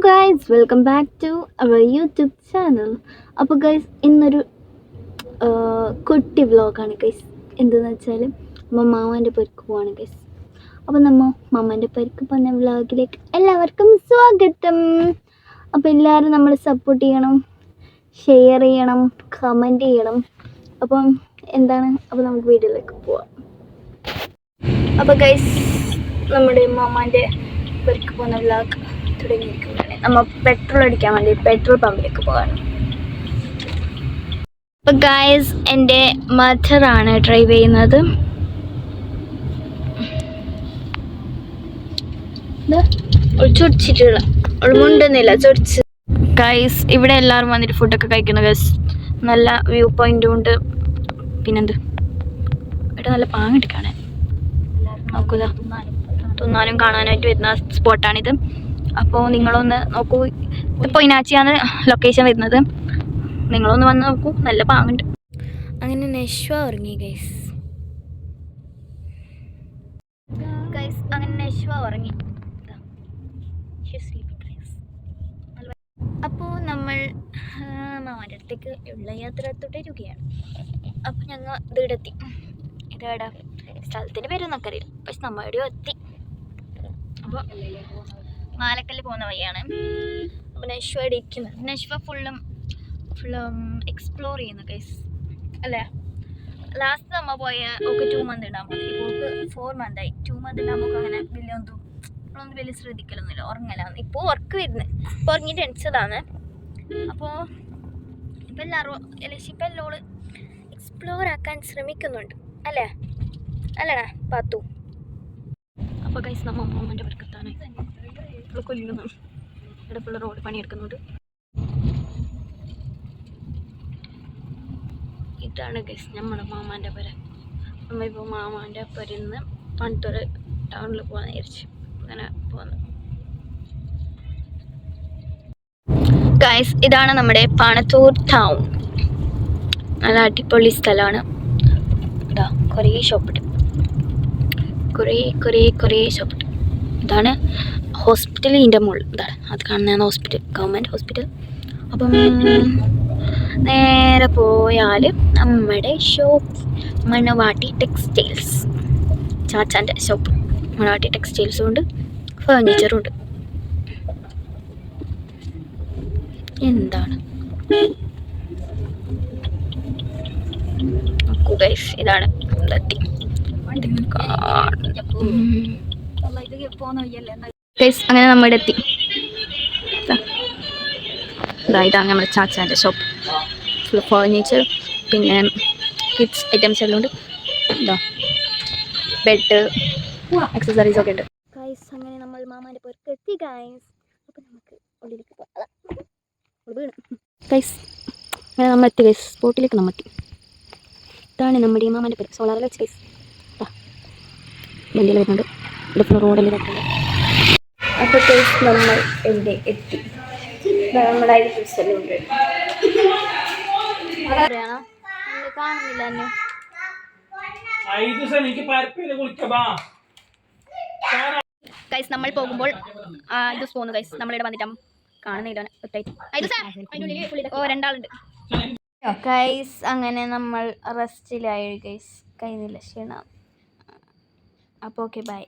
Guys welcome back to our YouTube channel. അപ്പോൾ guys ഇന്നൊരു കുട്ടി വ്ളോഗാണ് ഗൈസ്. എന്തെന്ന് വെച്ചാൽ നമ്മൾ മാമാൻ്റെ പരിക്ക് പോവാണ് ഗൈസ്. അപ്പോൾ നമ്മൾ മാമാൻ്റെ പരിക്ക് പോകുന്ന വ്ളോഗിലേക്ക് എല്ലാവർക്കും സ്വാഗതം. അപ്പോൾ എല്ലാവരും നമ്മൾ സപ്പോർട്ട് ചെയ്യണം, ഷെയർ ചെയ്യണം, കമൻറ്റ് ചെയ്യണം. അപ്പം എന്താണ്, അപ്പോൾ നമുക്ക് വീഡിയോയിലേക്ക് പോവാം. അപ്പോൾ ഗൈസ് നമ്മുടെ മാമാൻ്റെ പരിക്ക് പോകുന്ന വ്ളോഗ് തുടങ്ങിയിരിക്കുകയാണ്. നമ്മൾ പെട്രോൾ അടിക്കാൻ വേണ്ടി പെട്രോൾ പമ്പിലേക്ക് പോകാണ്. അപ്പോൾ ഗൈസ് എൻ്റെ മദറാണ് ഡ്രൈവ് ചെയ്യുന്നത്. ചൊടിച്ചിട്ടുള്ള മുണ്ടുന്നില്ല ചൊടിച്ച്. ഗൈസ് ഇവിടെ എല്ലാവരും വന്നിട്ട് ഫുഡൊക്കെ കഴിക്കുന്നു ഗൈസ്. നല്ല വ്യൂ പോയിന്റും ഉണ്ട്. പിന്നെന്ത് ഇവിടെ നല്ല പാങ്ങിട്ട് കാണാൻ നോക്കുക, തിന്നാനും കാണാനായിട്ട് വരുന്ന സ്പോട്ടാണിത്. അപ്പോൾ നിങ്ങളൊന്ന് നോക്കൂ. ഇപ്പോൾ പൊയിനാച്ചിയാണ് ലൊക്കേഷൻ വരുന്നത്. നിങ്ങളൊന്ന് വന്ന് നോക്കൂ, നല്ല പാങ്ങുണ്ട്. അങ്ങനെ നശ്വ ഉറങ്ങി ഗൈസ്. അങ്ങനെ നശ്വ ഉറങ്ങി. അപ്പോൾ നമ്മൾ മാമാൻ്റെ അടുത്തേക്ക് ഉള്ള യാത്ര തുടരുകയാണ്. അപ്പോൾ ഞങ്ങൾ ഇതെത്തി. ഇതേടാ സ്ഥലത്തിൻ്റെ പേരൊന്നും അറിയില്ല, പക്ഷെ നമ്മൾ എവിടെയോ എത്തി. അപ്പോൾ മാലക്കല്ല് പോകുന്ന വഴിയാണ്. അപ്പോൾ നശ്വ ഇവിടെ ഇരിക്കുന്നത്. നശ്വ ഫുള്ളും എക്സ്പ്ലോർ ചെയ്യുന്നു ഗൈസ് അല്ലേ. ലാസ്റ്റ് നമ്മൾ പോയ ഒക്കെ 2 മന്ത് ഉണ്ടാകുമ്പോൾ, ഇപ്പോൾ 4 മന്തായി. 2 മന്ത് ഉണ്ടാകുമ്പോൾ അങ്ങനെ നമ്മളൊന്നും വലിയ ശ്രദ്ധിക്കലൊന്നുമില്ല, ഉറങ്ങലാണ്. ഇപ്പോൾ ഉറക്ക് വരുന്നത്, ഇപ്പോൾ ഉറങ്ങിയിട്ട് എണിച്ചതാണ്. അപ്പോൾ ഇപ്പം എല്ലാവരും ഇപ്പം എല്ലോള് എക്സ്പ്ലോർ ആക്കാൻ ശ്രമിക്കുന്നുണ്ട് അല്ലേ, അല്ലേടാ പാത്തു. അപ്പോൾ ഗൈസ് നമ്മൾ മാമാൻ്റെ വർക്കത്താണ്. ഇവിടെ കൊല്ലുന്നു, ഇവിടെ ഫുള്ള് റോഡ് പണിയെടുക്കുന്നുണ്ട്. ഇതാണ് ഗൈസ് നമ്മുടെ മാമാൻ്റെ പേര. നമ്മൾ ഇപ്പോൾ മാമാൻ്റെ പേരിൽ നിന്ന് പണിത്തുറ ടൗണിൽ പോകാൻ വിചാരിച്ചു. അങ്ങനെ പോകുന്നു ഗൈസ്. ഇതാണ് നമ്മുടെ പണത്തൂർ ടൗൺ. നല്ല അടിപൊളി സ്ഥലമാണ്. ഇതാ കുറേ ഷോപ്പിട്ട്, കുറേ ഷോപ്പിട്ട്. ഇതാണ് ഹോസ്പിറ്റൽ. ഇതിൻ്റെ മുകളിൽ ഇതാണ് അത് കാണുന്നതാണ് ഹോസ്പിറ്റൽ, ഗവൺമെൻറ് ഹോസ്പിറ്റൽ. അപ്പം നേരെ പോയാൽ നമ്മുടെ ഷോപ്പ് മണവാട്ടി ടെക്സ്റ്റൈൽസ്, ചാച്ചാൻ്റെ ഷോപ്പ്. മണവാട്ടി ടെക്സ്റ്റൈൽസും ഉണ്ട്, ഫർണിച്ചറും ഉണ്ട്. എന്താണ് ഗൈസ്, ഇതാണ് എത്തി ഗൈസ്. അങ്ങനെ നമ്മുടെ എത്തി. ഇതാണ് നമ്മുടെ ചാച്ചാൻ്റെ ഷോപ്പ്. ഫുൾ ഫർണിച്ചർ, പിന്നെ കിഡ്സ് ഐറ്റംസ് എല്ലാം ഉണ്ട്. ഇതാ ബെഡ്, അക്സസറീസ് ഒക്കെ ഉണ്ട് ഗൈസ്. അങ്ങനെ നമ്മൾ മാമാൻ്റെ പേർക്ക് എത്തി ഗൈസ്. അപ്പം നമുക്ക് ഉള്ളിലേക്ക് പോകാം. ഗൈസ് അങ്ങനെ നമ്മൾ എത്തി ഗൈസ്, സ്പോട്ടിലേക്ക് നമ്മൾ എത്തി. ഇതാണ് നമ്മുടെ ഈ മാമാൻ്റെ പേര്, സോളാറിൽ വെച്ച് ഗൈസ്. വണ്ടിയിൽ വരുന്നുണ്ട്, ഇവിടെ ഫുൾ റോഡെല്ലാം വെക്കുന്നുണ്ട്. അപ്പോൾ ഗൈസ് നമ്മൾ എവിടെ എത്തി. നമ്മുടെ ഐറ്റംസെല്ലാം ഉണ്ട്. അതെയാണോ കാണുന്നില്ല എന്നെ. ഗൈസ് നമ്മൾ പോകുമ്പോൾ ഇത് പോന്നു ഗൈസ്. നമ്മളിവിടെ വന്നിട്ടാകും കാണുന്നില്ല. ഓ 2 ആളുണ്ട് ഗൈസ്. അങ്ങനെ നമ്മൾ റെസ്റ്റിലായി ഗൈസ്. കഴിഞ്ഞില്ല ക്ഷീണം. അപ്പോൾ ഓക്കെ ബൈ.